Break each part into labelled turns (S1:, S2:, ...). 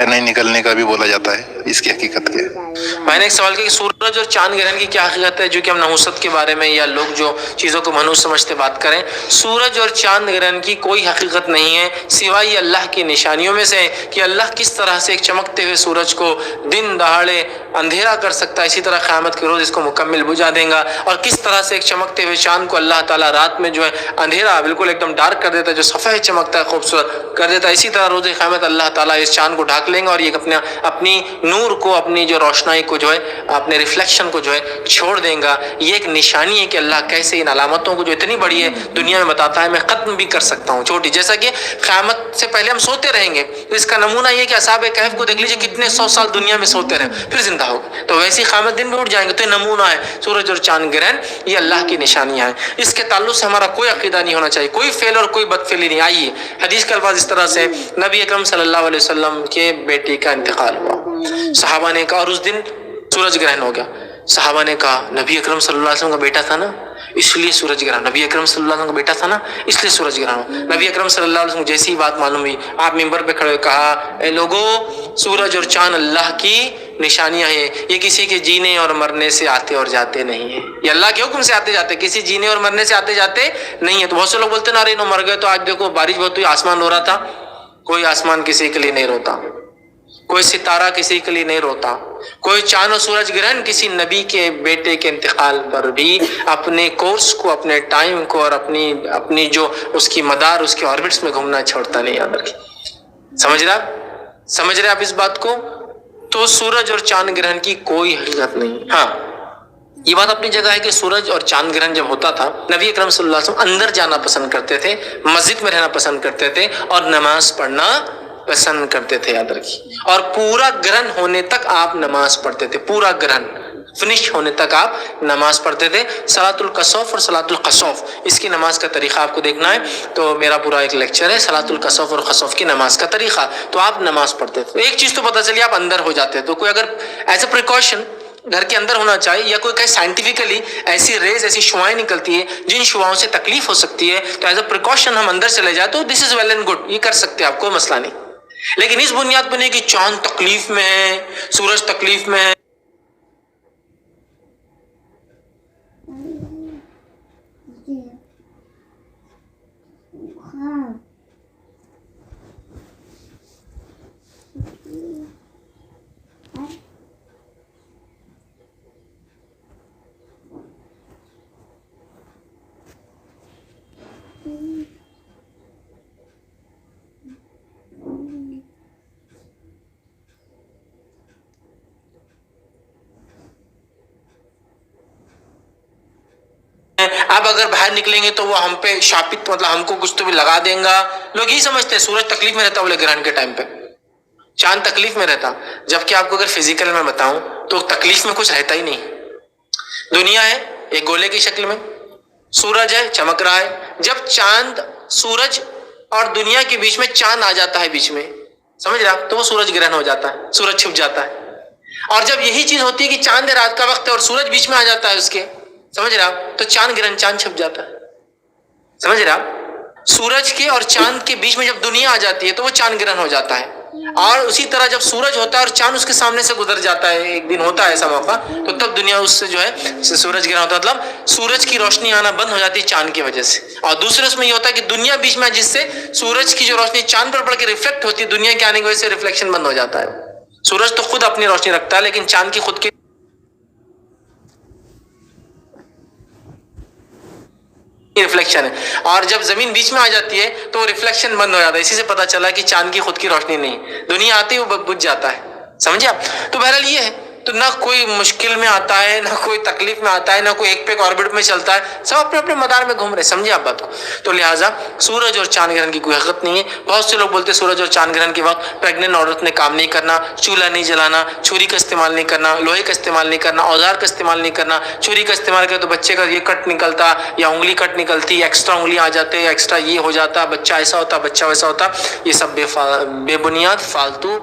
S1: نہیں نکلنے کا بھی بولا جاتا ہے، اس کی حقیقت کیا ہے؟
S2: میں نے ایک سوال کیا کہ سورج اور چاند گرہن کی کیا حقیقت ہے، جو کہ ہم نحوست کے بارے میں یا لوگ جو چیزوں کو منحوس سمجھتے بات کریں. سورج اور چاند گرہن کی کوئی حقیقت نہیں ہے سوائے یہ اللہ کی نشانیوں میں سے ہے کہ اللہ کس طرح سے ایک چمکتے ہوئے سورج کو دن دہاڑے اندھیرا کر سکتا ہے، اسی طرح قیامت کے روز اس کو مکمل بجھا دے گا. اور کس طرح سے ایک چمکتے ہوئے چاند کو اللہ تعالیٰ رات میں جو ہے اندھیرا بالکل ایک دم ڈارک کر دیتا ہے، جو سفید چمکتا ہے خوبصورت کر دیتا ہے، اسی طرح روز قیامت اللہ تعالیٰ اس چاند کو ڈھانک لیں گا اور یہ اپنی نور کو، اپنی جو روشنائی کو جو ہے، اپنے ریفلیکشن کو جو ہے چھوڑ دیں گا. یہ ایک نشانی ہے کہ اللہ کیسے ان علامتوں کو جو اتنی بڑی ہے دنیا میں بتاتا ہے، میں ختم بھی کر سکتا ہوں چھوٹی. جیسا کہ قیامت سے پہلے ہم سوتے رہیں گے، تو اس کا نمونہ یہ کہ اصحاب کہف کو دیکھ لیجیے کتنے 100 سال دنیا میں سوتے رہے پھر زندہ ہو گئے، تو ویسے ہی قیامت دن میں اٹھ جائیں گے. تو یہ نمونہ ہے سورج اور چاند گرہن، یہ اللہ کی نشانیاں ہیں. اس کے تعلق سے ہمارا کوئی عقیدہ نہیں ہونا چاہیے، کوئی فعل اور کوئی بدفعلی نہیں. آئیے حدیث کے الفاظ اس طرح سے، نبی اکرم صلی اللہ علیہ وسلم کے بیٹے کا انتقال ہوا. صحابہ نے کہا، اور اس دن سورج گرہن ہو گیا. صحابہ نے کہا نبی اکرم صلی اللہ علیہ وسلم کا بیٹا تھا نا، اس لیے سورج گرہن. نبی اکرم صلی اللہ علیہ وسلم کا بیٹا تھا نا، اس لیے سورج گرہن. نبی اکرم صلی اللہ علیہ وسلم جیسی ہی بات معلوم ہوئی، آپ ممبر پہ کھڑے ہوئے کہا، اے لوگو، سورج اور چاند اللہ کی نشانیاں ہیں، یہ کسی کے جینے اور مرنے سے آتے اور جاتے نہیں ہیں. یہ اللہ کے حکم سے آتے جاتے، کسی جینے اور مرنے سے آتے جاتے نہیں ہے. تو بہت سے لوگ بولتے ہیں نا، ارے نو مر گئے تو آج دیکھو بارش بہت ہوئی، آسمان رو رہا تھا. کوئی آسمان کسی کے لیے نہیں روتا، کوئی ستارہ کسی کے لیے نہیں روتا، کوئی چاند اور سورج گرہن کسی نبی کے بیٹے کے انتقال پر بھی اپنے کورس کو، اپنے ٹائم کو اور اپنی جو اس کی مدار، اس کے آربٹس میں گھومنا چھوڑتا نہیں. یاد رکھیں، سمجھ رہے آپ اس بات کو؟ تو سورج اور چاند گرہن کی کوئی حقیقت نہیں. ہاں، یہ بات اپنی جگہ ہے کہ سورج اور چاند گرہن جب ہوتا تھا، نبی اکرم صلی اللہ علیہ وسلم اندر جانا پسند کرتے تھے، مسجد میں رہنا پسند کرتے تھے اور نماز پڑھنا پسند کرتے تھے. یاد رکھیے، اور پورا گرہن ہونے تک آپ نماز پڑھتے تھے، پورا گرہن فنش ہونے تک آپ نماز پڑھتے تھے. صلاۃ الکسوف اور صلاۃ الخسوف، اس کی نماز کا طریقہ آپ کو دیکھنا ہے تو میرا پورا ایک لیکچر ہے صلاۃ الکسوف اور خسوف کی نماز کا طریقہ. تو آپ نماز پڑھتے تھے. ایک چیز تو پتہ چلی، آپ اندر ہو جاتے. تو کوئی اگر ایز اے پریکاشن گھر کے اندر ہونا چاہیے، یا کوئی کہیں سائنٹیفکلی ایسی ریز، ایسی شعاعیں نکلتی ہیں جن شعاؤں سے تکلیف ہو سکتی ہے، تو ایز اے پریکاشن ہم اندر چلے جائیں تو دس از ویل اینڈ گڈ، یہ کر سکتے ہیں آپ، کوئی مسئلہ نہیں. لیکن اس بنیاد پر نہیں کہ چاند تکلیف میں ہے، سورج تکلیف میں ہے. اب اگر باہر نکلیں گے تو وہ ہم پہ شاپت، مطلب ہم کو کچھ تو بھی لگا دیں گا. لوگ یہ سمجھتے ہیں سورج تکلیف میں رہتا بولے گرہن کے ٹائم پہ، چاند تکلیف میں رہتا. جبکہ آپ کو اگر فزیکل میں بتاؤں تو تکلیف میں کچھ رہتا ہی نہیں. دنیا ہے ایک گولے کی شکل میں، سورج ہے چمک رہا ہے. جب چاند، سورج اور دنیا کے بیچ میں چاند آ جاتا ہے بیچ میں، سمجھ رہے آپ، تو وہ سورج گرہن ہو جاتا ہے، سورج چھپ جاتا ہے. اور جب یہی چیز ہوتی ہے کہ چاند رات کا وقت ہے اور سورج بیچ میں آ جاتا ہے اس کے، سمجھ رہے آپ، تو چاند گرہن، چاند چھپ جاتا ہے. سمجھ رہے آپ، سورج کے اور چاند کے بیچ میں جب دنیا آ جاتی ہے تو وہ چاند گرہن ہو جاتا ہے. اور اسی طرح جب سورج ہوتا ہے اور چاند اس کے سامنے سے گزر جاتا ہے، ایک دن ہوتا ہے ایسا موقع، تو تب دنیا اس سے جو ہے سورج گرہن ہوتا ہے. مطلب سورج کی روشنی آنا بند ہو جاتی ہے چاند کی وجہ سے. اور دوسرے اس میں یہ ہوتا ہے کہ دنیا بیچ میں، جس سے سورج کی جو روشنی چاند پر پڑ کے ریفلیکٹ ہوتی ہے، دنیا کے آنے کی وجہ سے ریفلیکشن بند ہو جاتا ہے. سورج تو خود اپنی روشنی رکھتا ہے، لیکن چاند کی خود کی ریفلیکشن ہے. اور جب زمین بیچ میں آ جاتی ہے تو وہ ریفلیکشن بند ہو جاتا ہے. اسی سے پتہ چلا کہ چاند کی خود کی روشنی نہیں، دنیا آتی ہے وہ بجھ جاتا ہے. سمجھے آپ؟ تو بہرحال یہ ہے، تو نہ کوئی مشکل میں آتا ہے، نہ کوئی تکلیف میں آتا ہے، نہ کوئی ایک پہ ایک آربٹ میں چلتا ہے، سب اپنے اپنے مدار میں گھوم رہے. سمجھے آپ بات کو؟ تو لہٰذا سورج اور چاند گرہن کی کوئی حقیقت نہیں ہے. بہت سے لوگ بولتے ہیں سورج اور چاند گرہن کے وقت پریگننٹ عورت نے کام نہیں کرنا، چولہا نہیں جلانا، چھری کا استعمال نہیں کرنا، لوہے کا استعمال نہیں کرنا، اوزار کا استعمال نہیں کرنا. چھری کا استعمال کرے تو بچے کا یہ کٹ نکلتا یا انگلی کٹ نکلتی، ایکسٹرا انگلی آ جاتے، ایکسٹرا یہ ہو جاتا، بچہ ایسا ہوتا، بچہ ویسا ہوتا. یہ سب بے بنیاد، فالتو،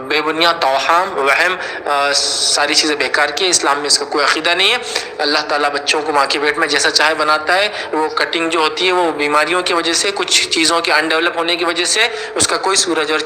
S2: بے بنیاد توہم، وہم، ساری چیزیں بیکار کی. اسلام میں اس کا کوئی عقیدہ نہیں ہے. اللہ تعالیٰ بچوں کو ماں کے پیٹ میں جیسا چاہے بناتا ہے. وہ کٹنگ جو ہوتی ہے وہ بیماریوں کی وجہ سے، کچھ چیزوں کے ان ڈیولپ ہونے کی وجہ سے، اس کا کوئی سورج اور